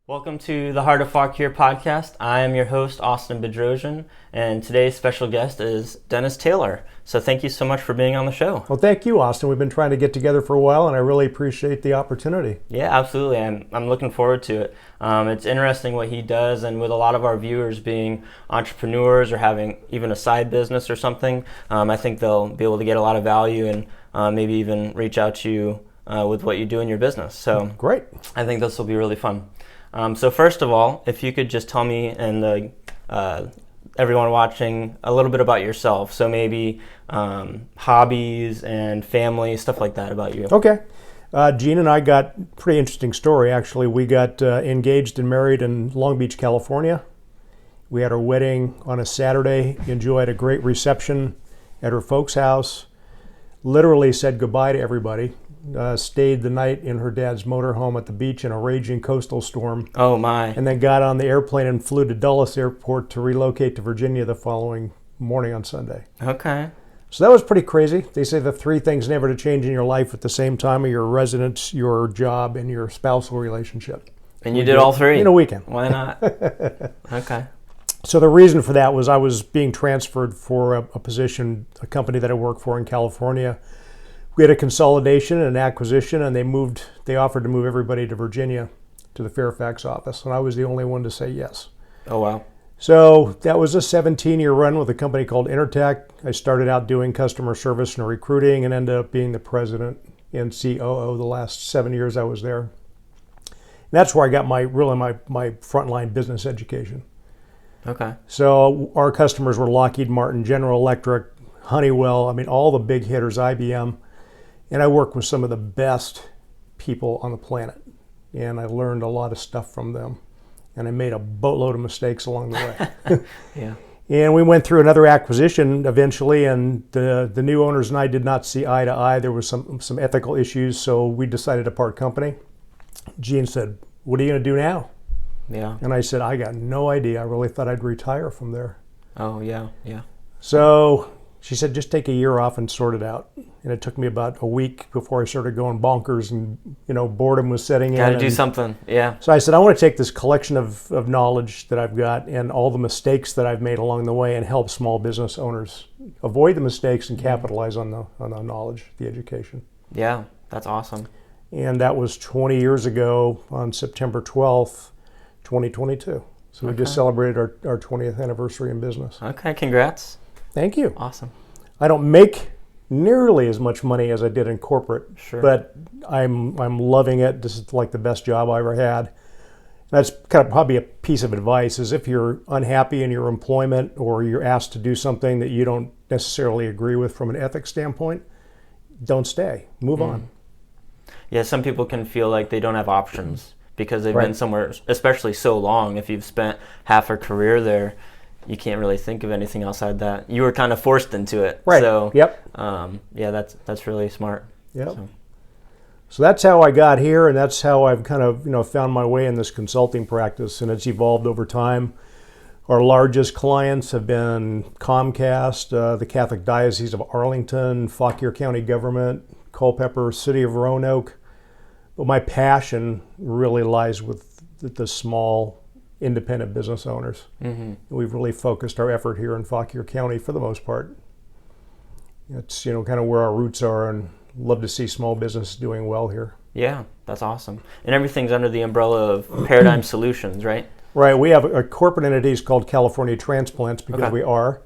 Welcome to the Heart of Fauquier podcast. I am your host, Austin Bedrosian, and today's special guest is Dennis Taylor. So thank you so much for being on the show. Well, thank you, Austin. We've been trying to get together for a while, and I really appreciate the opportunity. Yeah, absolutely. I'm looking forward to it. It's interesting what he does, and with a lot of our viewers being entrepreneurs or having even a side business or something, I think they'll be able to get a lot of value and maybe even reach out to you with what you do in your business. So Great. I think this will be really fun. So first of all, if you could just tell me and everyone watching a little bit about yourself. So maybe hobbies and family, stuff like that about you. Okay. Gene and I got a pretty interesting story, actually. We got engaged and married in Long Beach, California. We had our wedding on a Saturday, enjoyed a great reception at her folks' house, literally said goodbye to everybody. Stayed the night in her dad's motorhome at the beach in a raging coastal storm. Oh my. And then got on the airplane and flew to Dulles Airport to relocate to Virginia the following morning on Sunday. Okay. So that was pretty crazy. They say the three things never to change in your life at the same time are your residence, your job, and your spousal relationship. And you did all three? In a weekend. Why not? Okay. So the reason for that was I was being transferred for a position, a company that I work for in California. We had a consolidation and an acquisition, and they offered to move everybody to Virginia, to the Fairfax office, and I was the only one to say yes. Oh, wow. So that was a 17-year run with a company called Intertech. I started out doing customer service and recruiting and ended up being the president and COO the last 7 years I was there. And that's where I got my frontline business education. Okay. So our customers were Lockheed Martin, General Electric, Honeywell, all the big hitters, IBM. And I worked with some of the best people on the planet. And I learned a lot of stuff from them. And I made a boatload of mistakes along the way. Yeah. And we went through another acquisition eventually, and the new owners and I did not see eye to eye. There was some ethical issues, so we decided to part company. Gene said, "What are you going to do now?" Yeah. And I said, "I got no idea. I really thought I'd retire from there." Oh, yeah. Yeah. So she said, "Just take a year off and sort it out." And it took me about a week before I started going bonkers and, boredom was setting in. Got to do something. Yeah. So I said, I want to take this collection of knowledge that I've got and all the mistakes that I've made along the way and help small business owners avoid the mistakes and capitalize on the knowledge, the education. Yeah. That's awesome. And that was 20 years ago on September 12th, 2022. So we just celebrated our 20th anniversary in business. Okay. Congrats. Thank you. Awesome. I don't make nearly as much money as I did in corporate, Sure. but I'm loving it. This is like the best job I ever had. That's kind of probably a piece of advice is if you're unhappy in your employment or you're asked to do something that you don't necessarily agree with from an ethics standpoint, don't stay. Move on. Yeah, some people can feel like they don't have options because they've Right. been somewhere, especially so long. If you've spent half a career there, you can't really think of anything outside that. You were kind of forced into it. Right. So, Yep. Yeah, that's really smart. Yep. So that's how I got here, and that's how I've kind of found my way in this consulting practice, and it's evolved over time. Our largest clients have been Comcast, the Catholic Diocese of Arlington, Fauquier County Government, Culpeper, City of Roanoke. But my passion really lies with the small independent business owners. Mm-hmm. We've really focused our effort here in Fauquier County for the most part. It's kind of where our roots are, and love to see small business doing well here. Yeah, that's awesome. And everything's under the umbrella of Paradigm Solutions, right? Right. We have a corporate entities called California Transplants because we are.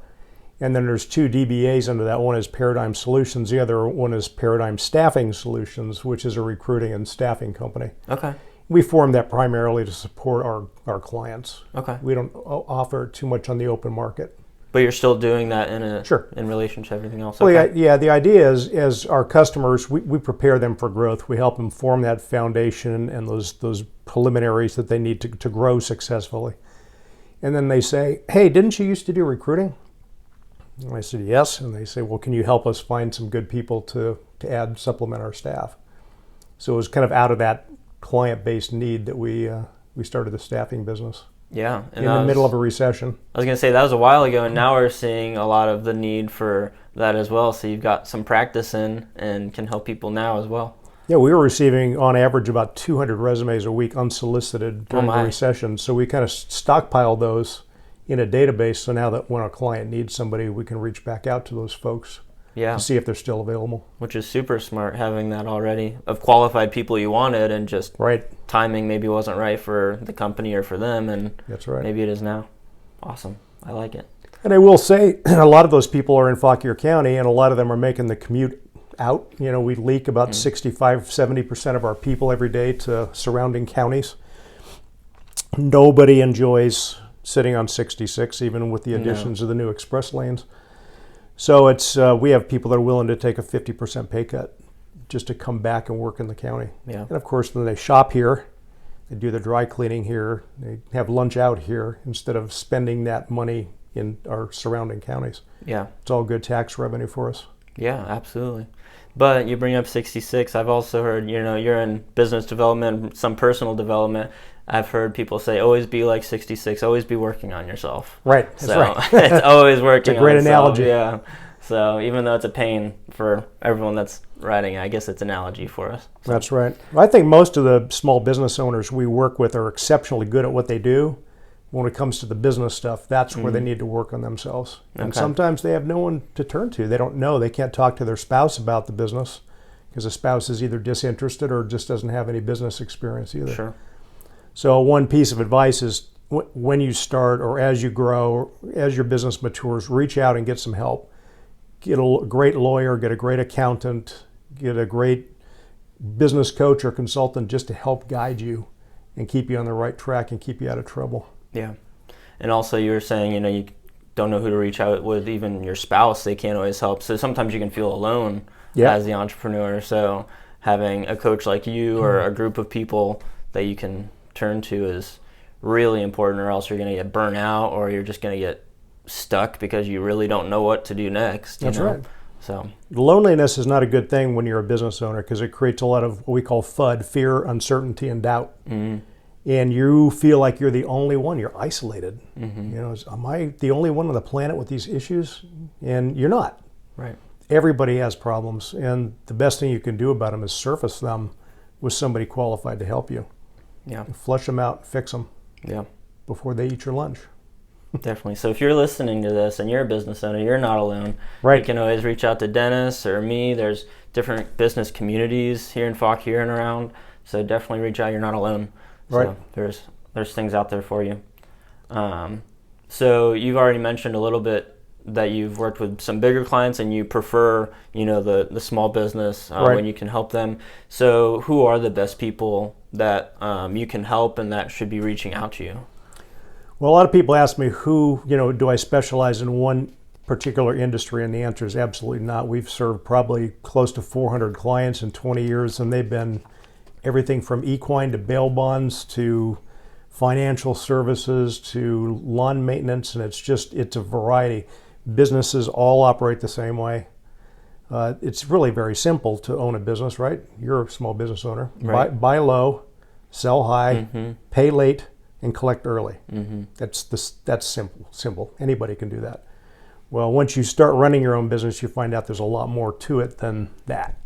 And then there's two DBAs under that. One is Paradigm Solutions. The other one is Paradigm Staffing Solutions, which is a recruiting and staffing company. Okay. We formed that primarily to support our clients. Okay. We don't offer too much on the open market. But you're still doing that in relation to everything else. Okay. Well, the idea is, as our customers, we prepare them for growth. We help them form that foundation and those preliminaries that they need to grow successfully. And then they say, "Hey, didn't you used to do recruiting?" And I said, "Yes." And they say, "Well, can you help us find some good people to supplement our staff?" So it was kind of out of that client-based need that we started the staffing business. Yeah. And in the middle of a recession. I was going to say that was a while ago, and now we're seeing a lot of the need for that as well. So you've got some practice in and can help people now as well. Yeah, we were receiving on average about 200 resumes a week unsolicited during the recession. So we kind of stockpiled those in a database. So now that when a client needs somebody, we can reach back out to those folks to see if they're still available. Which is super smart, having that already of qualified people you wanted, and just timing maybe wasn't right for the company or for them, and that's right. Maybe it is now. Awesome. I like it. And I will say, a lot of those people are in Fauquier County, and a lot of them are making the commute out. You know, we leak about 65-70% of our people every day to surrounding counties. Nobody enjoys sitting on 66, even with the additions of the new express lanes. So it's we have people that are willing to take a 50% pay cut just to come back and work in the county. Yeah. And of course, when they shop here, they do the dry cleaning here, they have lunch out here instead of spending that money in our surrounding counties. Yeah. It's all good tax revenue for us. Yeah, absolutely. But you bring up 66. I've also heard, you're in business development, some personal development. I've heard people say, always be like 66, always be working on yourself. Right, that's right. It's always working on yourself. It's a great analogy. Yeah. So even though it's a pain for everyone that's writing, I guess it's an analogy for us. So. That's right. I think most of the small business owners we work with are exceptionally good at what they do. When it comes to the business stuff, that's where they need to work on themselves. And sometimes they have no one to turn to. They don't know. They can't talk to their spouse about the business because the spouse is either disinterested or just doesn't have any business experience either. Sure. So one piece of advice is when you start or as you grow, as your business matures, reach out and get some help. Get a great lawyer, get a great accountant, get a great business coach or consultant just to help guide you and keep you on the right track and keep you out of trouble. Yeah. And also you were saying, you don't know who to reach out with, even your spouse, they can't always help. So sometimes you can feel alone as the entrepreneur. So having a coach like you or a group of people that you can turn to is really important, or else you're going to get burnt out or you're just going to get stuck because you really don't know what to do next. That's right. So loneliness is not a good thing when you're a business owner because it creates a lot of what we call FUD, fear, uncertainty, and doubt. Mm-hmm. And you feel like you're the only one. You're isolated. Mm-hmm. Am I the only one on the planet with these issues? And you're not. Right. Everybody has problems, and the best thing you can do about them is surface them with somebody qualified to help you. Yeah. Flush them out, fix them. Yeah. Before they eat your lunch. Definitely. So if you're listening to this and you're a business owner, you're not alone. Right. You can always reach out to Dennis or me. There's different business communities here in Fauquier and around. So definitely reach out. You're not alone. Right. So there's things out there for you. So you've already mentioned a little bit that you've worked with some bigger clients and you prefer, the small business when you can help them. So who are the best people that you can help and that should be reaching out to you? Well, a lot of people ask me do I specialize in one particular industry? And the answer is absolutely not. We've served probably close to 400 clients in 20 years, and they've been everything from equine to bail bonds to financial services to lawn maintenance, and it's a variety. Businesses all operate the same way. It's really very simple to own a business, right? You're a small business owner. Right. Buy low, sell high, pay late, and collect early. Mm-hmm. That's simple. Anybody can do that. Well, once you start running your own business, you find out there's a lot more to it than that.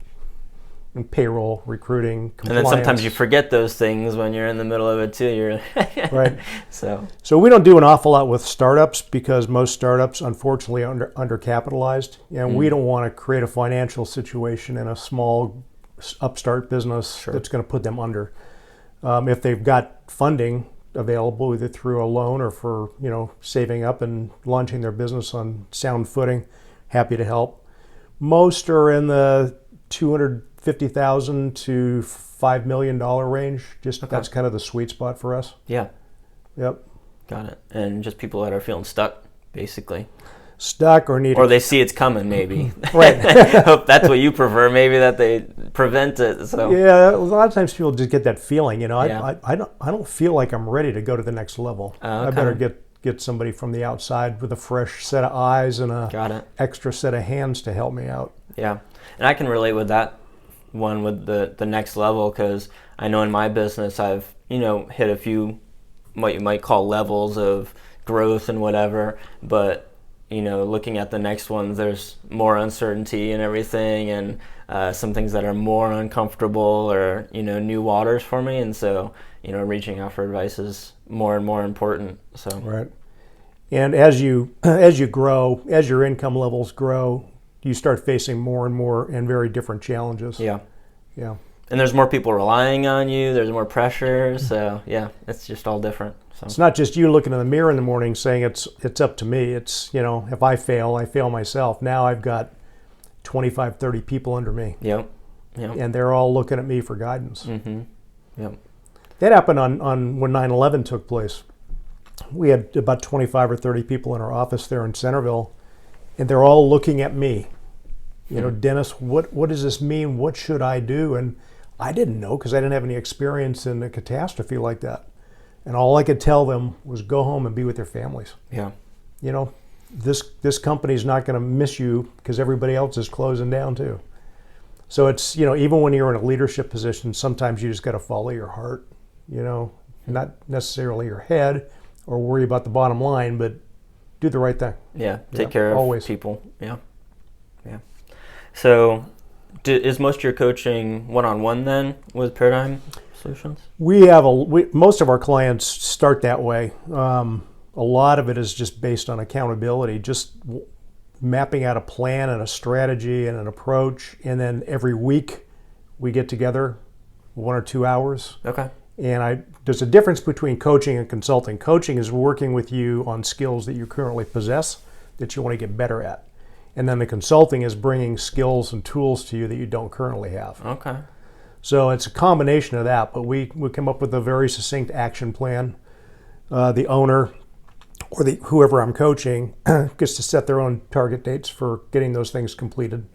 And payroll, recruiting, compliance. And then sometimes you forget those things when you're in the middle of it too. You're right. So we don't do an awful lot with startups because most startups, unfortunately, are undercapitalized. And we don't want to create a financial situation in a small upstart business that's going to put them under. If they've got funding available, either through a loan or for saving up and launching their business on sound footing, happy to help. Most are in the $250,000 to $5 million range. That's kind of the sweet spot for us. Yeah. Yep. Got it. And just people that are feeling stuck, basically. Stuck or need. Or they see it's coming, maybe. Right. Hope that's what you prefer. Maybe that they prevent it. So. Yeah. A lot of times people just get that feeling. Yeah. I don't feel like I'm ready to go to the next level. Okay. I better get somebody from the outside with a fresh set of eyes and a extra set of hands to help me out. Yeah. And I can relate with that one with the next level, because I know in my business I've hit a few what you might call levels of growth and whatever, but looking at the next ones, there's more uncertainty and everything, and some things that are more uncomfortable or, new waters for me. And so, reaching out for advice is more and more important. So Right. And as you grow, as your income levels grow, you start facing more and more and very different challenges. yeah. Yeah. And there's more people relying on you. There's more pressure. So yeah, it's just all different. So It's not just you looking in the mirror in the morning saying it's up to me. It's, if I fail myself. Now I've got 25, 30 people under me. Yep. And they're all looking at me for guidance. Mm-hmm. Yep. That happened on when 9/11 took place. We had about 25 or 30 people in our office there in Centerville, and they're all looking at me. Dennis, what does this mean? What should I do? And I didn't know because I didn't have any experience in a catastrophe like that. And all I could tell them was go home and be with their families. Yeah. This company's not going to miss you because everybody else is closing down too. So it's, even when you're in a leadership position, sometimes you just got to follow your heart, not necessarily your head or worry about the bottom line, but do the right thing. Yeah. Take care of always. people. Yeah. Yeah. So is most of your coaching one-on-one then with Paradigm Solutions? We have most of our clients start that way. A lot of it is just based on accountability, just mapping out a plan and a strategy and an approach. And then every week we get together 1 or 2 hours. Okay. And there's a difference between coaching and consulting. Coaching is working with you on skills that you currently possess that you want to get better at. And then the consulting is bringing skills and tools to you that you don't currently have. Okay. So it's a combination of that, but we come up with a very succinct action plan. The owner or whoever I'm coaching gets to set their own target dates for getting those things completed,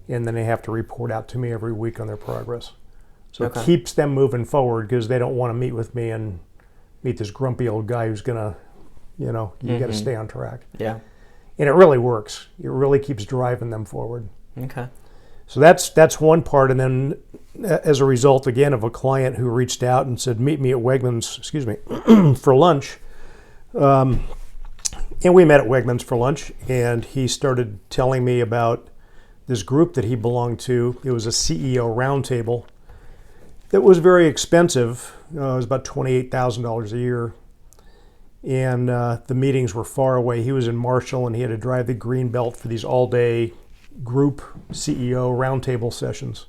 and then they have to report out to me every week on their progress. So Okay. It keeps them moving forward because they don't want to meet with me and meet this grumpy old guy who's gonna, you got to stay on track. Yeah. And it really works. It really keeps driving them forward. Okay. So that's one part. And then as a result, again, of a client who reached out and said, meet me at Wegmans, for lunch. And we met at Wegmans for lunch, and he started telling me about this group that he belonged to. It was a CEO roundtable that was very expensive. It was about $28,000 a year. And the meetings were far away. He was in Marshall, and he had to drive the green belt for these all-day group CEO roundtable sessions.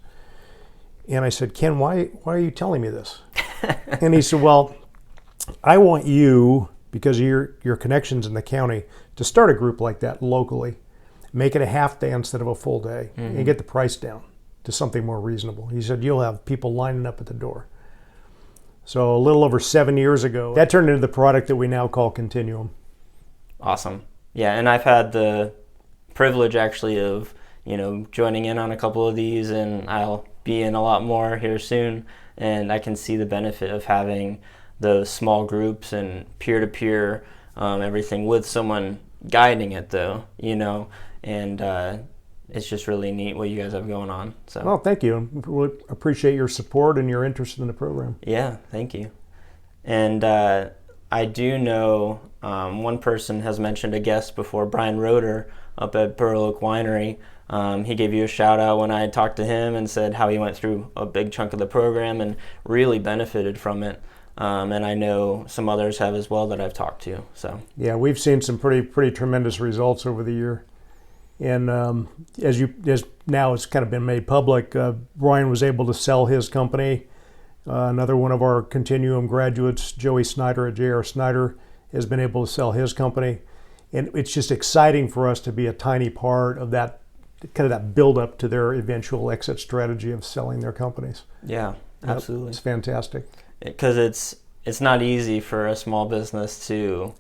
And I said, Ken, why are you telling me this? And he said, well, I want you, because of your connections in the county, to start a group like that locally. Make it a half day instead of a full day, and get the price down to something more reasonable. He said, you'll have people lining up at the door. So a little over 7 years ago, that turned into the product that we now call Continuum. Awesome. Yeah, and I've had the privilege actually of, joining in on a couple of these, and I'll be in a lot more here soon. And I can see the benefit of having those small groups and peer-to-peer everything with someone guiding it, though, and it's just really neat what you guys have going on. So. Well, thank you. We appreciate your support and your interest in the program. Yeah, thank you. And I do know one person has mentioned a guest before, Brian Roeder up at Burl Oak Winery. He gave you a shout out when I talked to him and said how he went through a big chunk of the program and really benefited from it. And I know some others have as well that I've talked to. So yeah, we've seen some pretty tremendous results over the year. And as now it's kind of been made public, Brian was able to sell his company. Another one of our Continuum graduates, Joey Snyder at J.R. Snyder, has been able to sell his company. And it's just exciting for us to be a tiny part of that, kind of that build up to their eventual exit strategy of selling their companies. Yeah, absolutely. It's fantastic. Because it's not easy for a small business to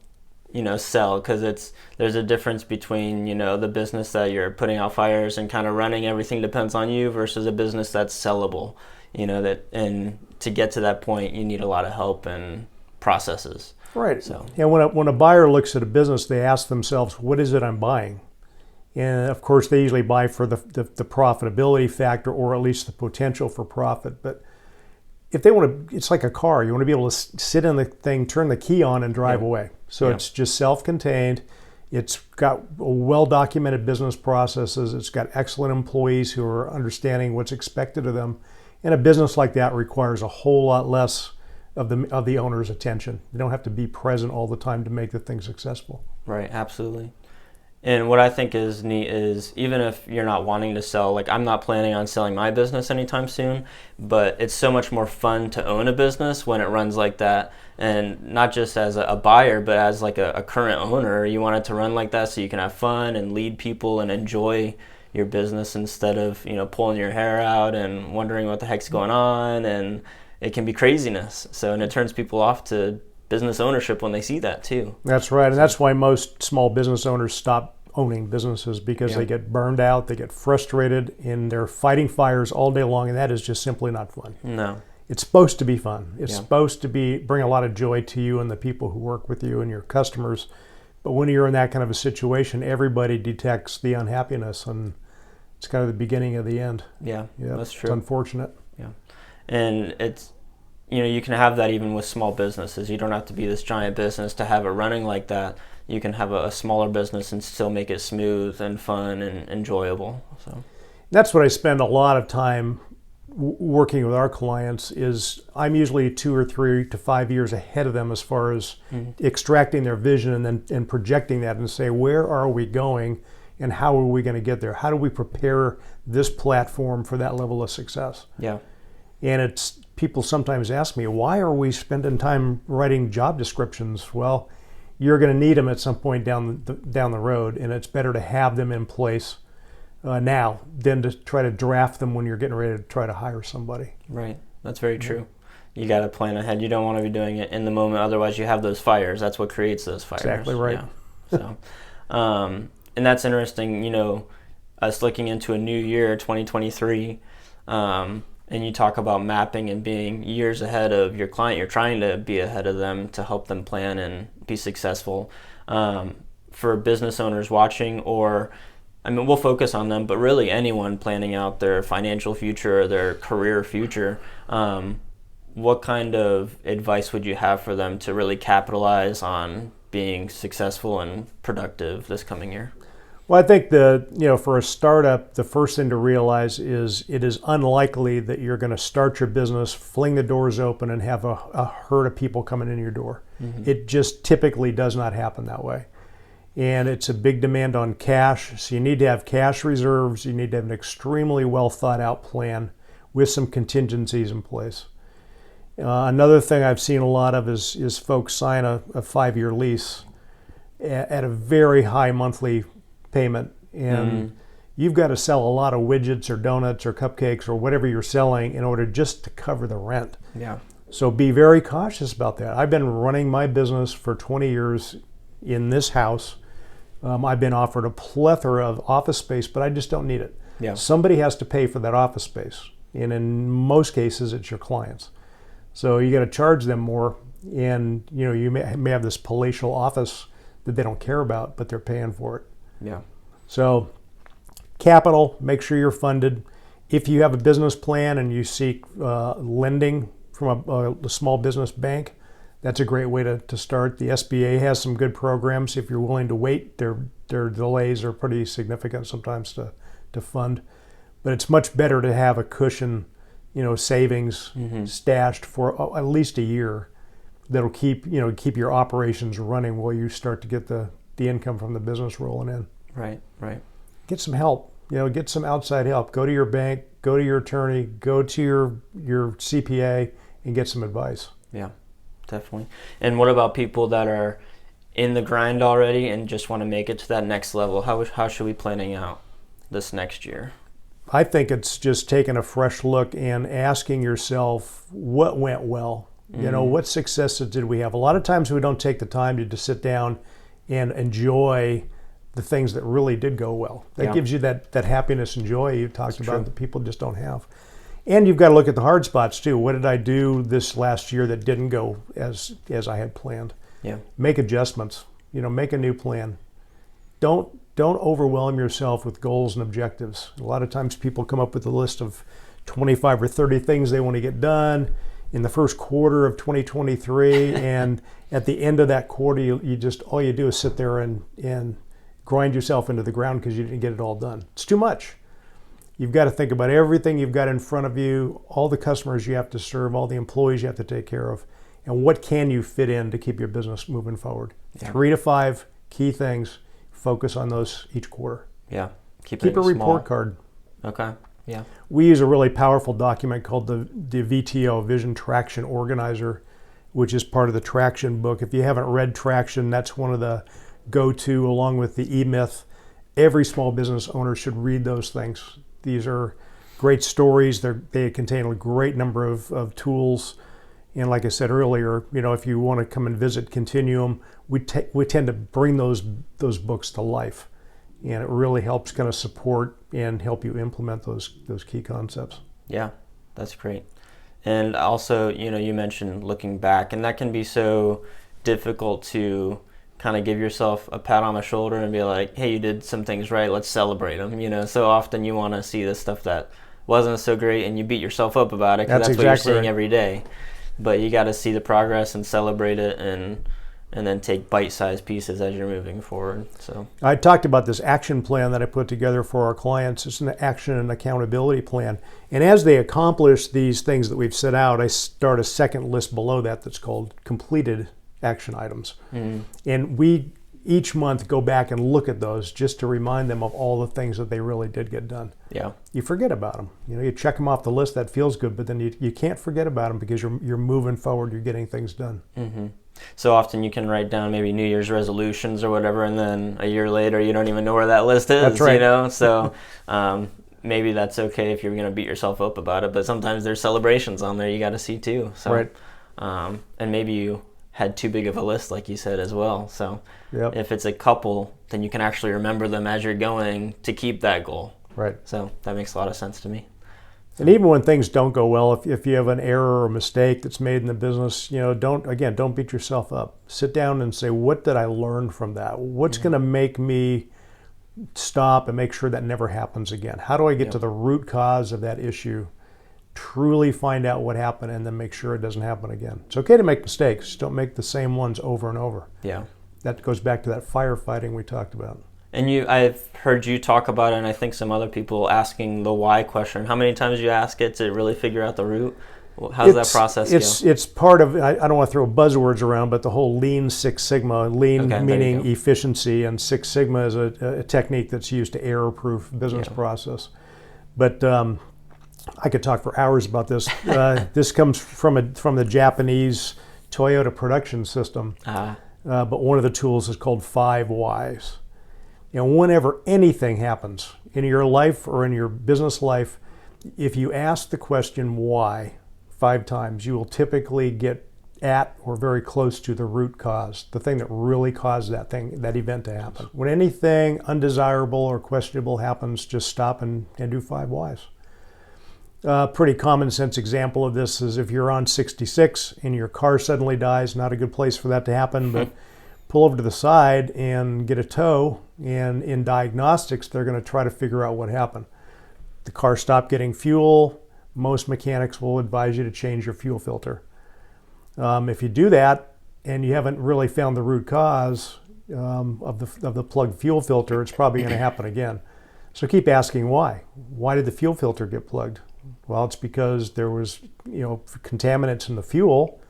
sell, because there's a difference between the business that you're putting out fires and kind of running, everything depends on you, versus a business that's sellable, and to get to that point you need a lot of help and processes. Right. So and when a buyer looks at a business, they ask themselves, what is it I'm buying? And of course they usually buy for the profitability factor, or at least the potential for profit. But if they want to, it's like a car. You want to be able to sit in the thing, turn the key on, and drive away. So it's just self-contained. It's got well-documented business processes. It's got excellent employees who are understanding what's expected of them. And a business like that requires a whole lot less of the owner's attention. They don't have to be present all the time to make the thing successful. Right, absolutely. And what I think is neat is even if you're not wanting to sell, like I'm not planning on selling my business anytime soon, but it's so much more fun to own a business when it runs like that. And not just as a buyer, but as like a current owner, you want it to run like that so you can have fun and lead people and enjoy your business instead of, pulling your hair out and wondering what the heck's going on. And it can be craziness. So, and it turns people off to business ownership when they see that too. That's right, and that's why most small business owners stop owning businesses, because they get burned out, they get frustrated, and they're fighting fires all day long, and that is just simply not fun. No. It's supposed to be fun. It's supposed to bring a lot of joy to you and the people who work with you and your customers. But when you're in that kind of a situation, everybody detects the unhappiness, and it's kind of the beginning of the end. Yeah, that's true. It's unfortunate. Yeah, and it's, you can have that even with small businesses. You don't have to be this giant business to have it running like that. You can have a smaller business and still make it smooth and fun and enjoyable. So that's what I spend a lot of time working with our clients. Is I'm usually 2 or 3 to 5 years ahead of them as far as extracting their vision and projecting that and say, where are we going and how are we going to get there? How do we prepare this platform for that level of success? Yeah. And people sometimes ask me, why are we spending time writing job descriptions? Well, you're going to need them at some point down the road, and it's better to have them in place now than to try to draft them when you're getting ready to try to hire somebody. Right. That's very true. You got to plan ahead. You don't want to be doing it in the moment, otherwise you have those fires. That's what creates those fires. Exactly right. Yeah. So, and that's interesting. Us looking into a new year, 2023. And you talk about mapping and being years ahead of your client. You're trying to be ahead of them to help them plan and be successful. For business owners watching, we'll focus on them, but really anyone planning out their financial future or their career future, what kind of advice would you have for them to really capitalize on being successful and productive this coming year? Well, I think for a startup, the first thing to realize is it is unlikely that you're going to start your business, fling the doors open, and have a herd of people coming in your door. Mm-hmm. It just typically does not happen that way. And it's a big demand on cash. So you need to have cash reserves. You need to have an extremely well thought out plan with some contingencies in place. Another thing I've seen a lot of is folks sign a 5-year lease at a very high monthly payment, and you've got to sell a lot of widgets or donuts or cupcakes or whatever you're selling in order just to cover the rent. Yeah. So be very cautious about that. I've been running my business for 20 years in this house. I've been offered a plethora of office space, but I just don't need it. Yeah. Somebody has to pay for that office space, and in most cases it's your clients. So you got to charge them more, and you may have this palatial office that they don't care about, but they're paying for it. Yeah. So capital, make sure you're funded. If you have a business plan and you seek lending from a small business bank, that's a great way to start. The SBA has some good programs. If you're willing to wait, their delays are pretty significant sometimes to fund. But it's much better to have a cushion, savings stashed for at least a year that'll keep your operations running while you start to get the income from the business rolling in. Right. Get some help. Get some outside help. Go to your bank, go to your attorney, go to your CPA and get some advice. Yeah, definitely. And what about people that are in the grind already and just want to make it to that next level? How should we planning out this next year? I think it's just taking a fresh look and asking yourself what went well. What successes did we have? A lot of times we don't take the time to just sit down and enjoy the things that really did go well. That gives you that happiness and joy you talked about that people just don't have. And you've got to look at the hard spots too. What did I do this last year that didn't go as I had planned? Yeah. Make adjustments. Make a new plan. Don't overwhelm yourself with goals and objectives. A lot of times people come up with a list of 25 or 30 things they want to get done in the first quarter of 2023, and at the end of that quarter, you all you do is sit there and grind yourself into the ground because you didn't get it all done. It's too much. You've got to think about everything you've got in front of you, all the customers you have to serve, all the employees you have to take care of, and what can you fit in to keep your business moving forward. Yeah. 3 to 5 key things. Focus on those each quarter. Yeah. Keep a report card. Okay. Yeah. We use a really powerful document called the VTO, Vision Traction Organizer, which is part of the Traction book. If you haven't read Traction, that's one of the go-to, along with the E-Myth. Every small business owner should read those things. These are great stories. They contain a great number of tools. And like I said earlier, if you want to come and visit Continuum, we tend to bring those books to life. And it really helps kind of support and help you implement those key concepts. Yeah, that's great. And also, you mentioned looking back, and that can be so difficult to kind of give yourself a pat on the shoulder and be like, hey, you did some things right, let's celebrate them. So often you want to see the stuff that wasn't so great and you beat yourself up about it because that's what you're seeing every day. But you got to see the progress and celebrate it, and then take bite-sized pieces as you're moving forward. So I talked about this action plan that I put together for our clients. It's an action and accountability plan. And as they accomplish these things that we've set out, I start a second list below that that's called completed action items. Mm-hmm. And we each month go back and look at those just to remind them of all the things that they really did get done. Yeah. You forget about them. You check them off the list, that feels good, but then you can't forget about them because you're moving forward, you're getting things done. Mm-hmm. So often you can write down maybe New Year's resolutions or whatever, and then a year later you don't even know where that list is. That's right. So maybe that's okay if you're going to beat yourself up about it, but sometimes there's celebrations on there you got to see too. So, right. And maybe you had too big of a list, like you said, as well. So yep. If it's a couple, then you can actually remember them as you're going to keep that goal. Right. So that makes a lot of sense to me. And even when things don't go well, if you have an error or mistake that's made in the business, don't beat yourself up. Sit down and say, what did I learn from that? What's going to make me stop and make sure that never happens again? How do I get to the root cause of that issue? Truly find out what happened and then make sure it doesn't happen again. It's okay to make mistakes. Just don't make the same ones over and over. Yeah. That goes back to that firefighting we talked about. And I've heard you talk about it, and I think some other people asking the why question. How many times do you ask it to really figure out the root? How does that process go? It's part of, I don't want to throw buzzwords around, but the whole Lean Six Sigma, Lean meaning efficiency, and Six Sigma is a technique that's used to error-proof business process. But I could talk for hours about this. This comes from the Japanese Toyota production system, but one of the tools is called 5 Whys. Whenever anything happens in your life or in your business life, if you ask the question why 5 times, you will typically get at or very close to the root cause, the thing that really caused that event to happen. When anything undesirable or questionable happens, just stop and do 5 Whys. A pretty common sense example of this is if you're on 66 and your car suddenly dies, not a good place for that to happen, but pull over to the side and get a tow, and in diagnostics, they're going to try to figure out what happened. The car stopped getting fuel. Most mechanics will advise you to change your fuel filter. If you do that and you haven't really found the root cause of the plugged fuel filter, it's probably going to happen again. So keep asking why. Why did the fuel filter get plugged? Well, it's because there was contaminants in the fuel,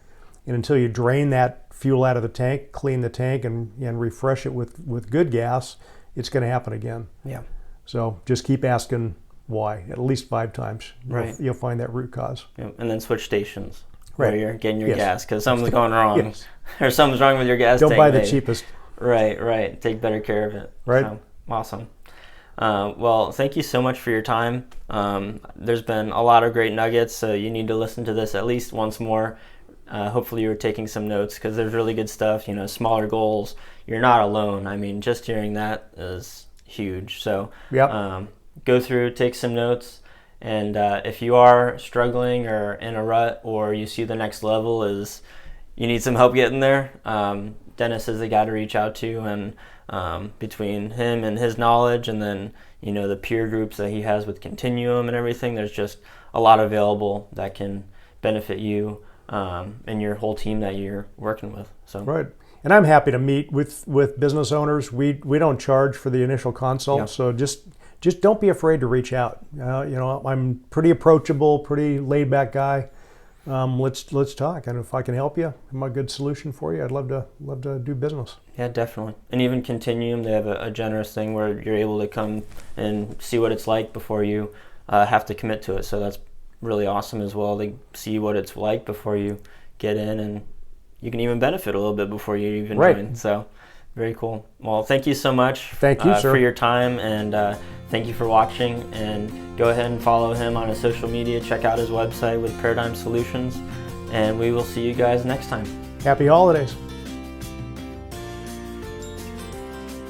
and until you drain that fuel out of the tank, clean the tank, and refresh it with good gas, it's going to happen again. Yeah. So just keep asking why at least 5 times. Right. You'll find that root cause. Yeah. And then switch stations right. where you're getting your gas because something's going wrong Yes. or something's wrong with your gas tank. Don't buy the cheapest. Right. Take better care of it. Right. So, awesome. Well, thank you so much for your time. There's been a lot of great nuggets, so you need to listen to this at least once more. Hopefully you were taking some notes because there's really good stuff, smaller goals. You're not alone. I mean, just hearing that is huge. So go through, take some notes, and if you are struggling or in a rut or you see the next level is you need some help getting there, Dennis is the guy to reach out to, and between him and his knowledge and then, the peer groups that he has with Continuum and everything, there's just a lot available that can benefit you and your whole team that you're working with. So right. And I'm happy to meet with business owners. We don't charge for the initial consult, Yeah. so just don't be afraid to reach out. I'm pretty approachable, pretty laid back guy. Let's talk, and if I can help you, I'm a good solution for you. I'd love to do business. Yeah, definitely. And even Continuum, they have a generous thing where you're able to come and see what it's like before you have to commit to it. So that's really awesome as well. They see what it's like before you get in, and you can even benefit a little bit before you even join. So very cool. Well, thank you so much Thank you, sir. for your time, and thank you for watching. And go ahead and follow him on his social media. Check out his website with Paradigm Solutions, and we will see you guys next time. Happy holidays.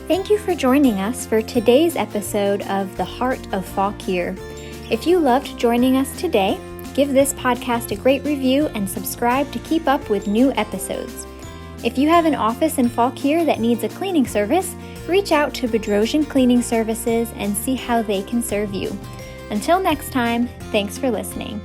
Thank you for joining us for today's episode of The Heart of Fauquier. If you loved joining us today, give this podcast a great review and subscribe to keep up with new episodes. If you have an office in Fauquier that needs a cleaning service, reach out to Bedrosian Cleaning Services and see how they can serve you. Until next time, thanks for listening.